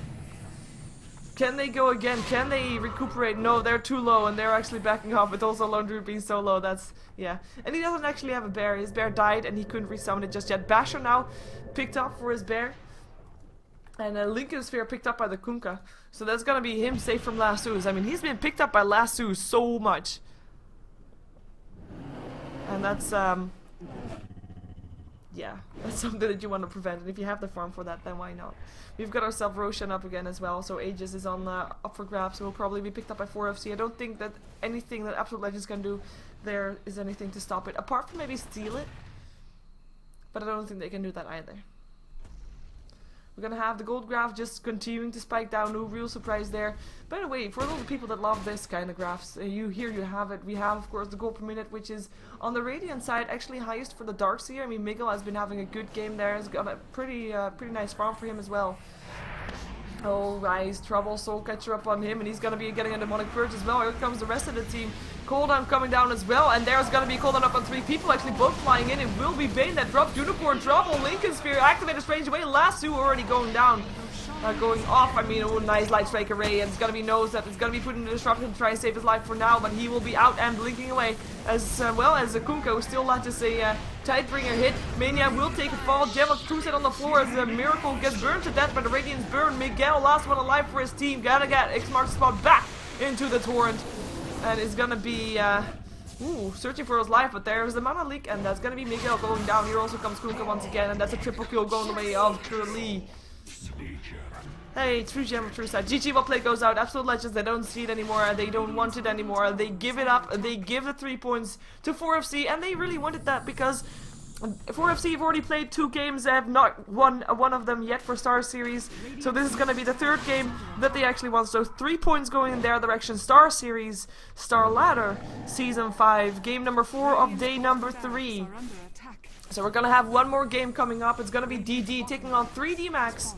Can they go again? Can they recuperate? No, they're too low and they're actually backing off, but also Lone Druid being so low, that's, yeah. And he doesn't actually have a bear. His bear died and he couldn't resummon it just yet. Basher now picked up for his bear. And Lincoln Sphere picked up by the Kunkka. So that's gonna be him safe from lassos. I mean, he's been picked up by lassos so much. And that's, yeah, that's something that you want to prevent. And if you have the farm for that, then why not? We've got ourselves Roshan up again as well, so Aegis is on up for grabs. So will probably be picked up by 4FC. I don't think that anything that Absolute Legends can do there is anything to stop it, apart from maybe steal it. But I don't think they can do that either. We're gonna have the gold graph just continuing to spike down. No real surprise there. By the way, for all the people that love this kind of graphs, you have it. We have, of course, the gold per minute, which is on the Radiant side actually highest for the Darkseer. I mean, Miguel has been having a good game there. Has got a pretty nice farm for him as well. Oh, Rise, Trouble, Soul Catcher up on him, and he's gonna be getting a Demonic Purge as well. Here comes the rest of the team. Cooldown coming down as well, and there's gonna be cooldown up on 3 people, actually both flying in. It will be Bane that dropped Unicorn, Trouble, Lincoln Sphere, activated Strange Away, Lasso already going down. Going off, I mean, oh, nice Light Strike Array, and it's gonna be Nose that is gonna be putting the disruption to try and save his life for now, but he will be out and blinking away, as well as Kunkka, still not just a Tidebringer hit. Mania will take a fall, Gem of Crusade on the floor as Miracle gets burned to death by the Radiant's burn. Miguel, last one alive for his team, gotta get X marks spot back into the Torrent, and it's gonna be, searching for his life, but there's the mana leak, and that's gonna be Miguel going down. Here also comes Kunkka once again, and that's a triple kill going the way of Curly. Hey, true gem of true side. GG, what play goes out. Absolute Legends, they don't see it anymore. They don't want it anymore. They give it up. They give the 3 points to 4FC, and they really wanted that because 4FC have already played 2 games. They have not won one of them yet for Star Series. So this is going to be the 3rd game that they actually won. So 3 points going in their direction. Star Series, StarLadder Season 5, game number 4 of day number 3. So we're going to have one more game coming up. It's going to be DD taking on 3D Max.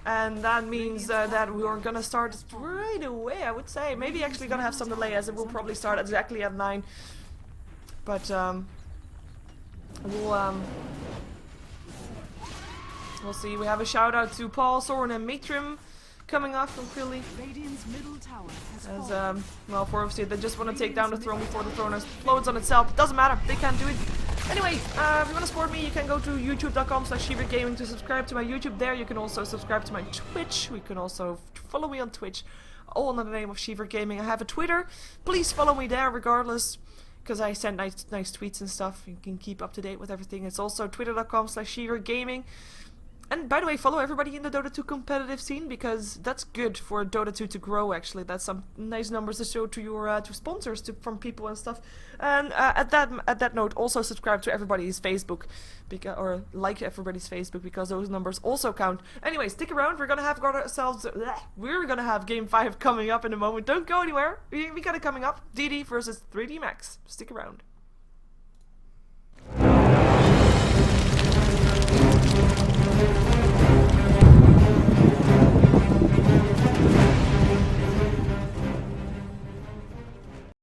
And that means that we are gonna start right away, I would say. Maybe actually gonna have some delay, as it will probably start exactly at 9. But we'll see. We have a shout out to Paul, Soren, and Matrim coming off from Philly. As well, 4FC, they just want to take down the throne before the throne explodes on itself. It doesn't matter, they can't do it. Anyway, if you want to support me, you can go to youtube.com/SheeverGaming to subscribe to my YouTube there. You can also subscribe to my Twitch. You can also follow me on Twitch, all under the name of SheeverGaming. I have a Twitter. Please follow me there regardless, because I send nice tweets and stuff. You can keep up to date with everything. It's also twitter.com/SheeverGaming. And by the way, follow everybody in the Dota 2 competitive scene, because that's good for Dota 2 to grow, actually. That's some nice numbers to show to your to sponsors, from people and stuff. And at that note, also subscribe to everybody's Facebook, or like everybody's Facebook, because those numbers also count. Anyway, stick around. We're gonna have Game 5 coming up in a moment. Don't go anywhere. We got it coming up. DD versus 3D Max. Stick around.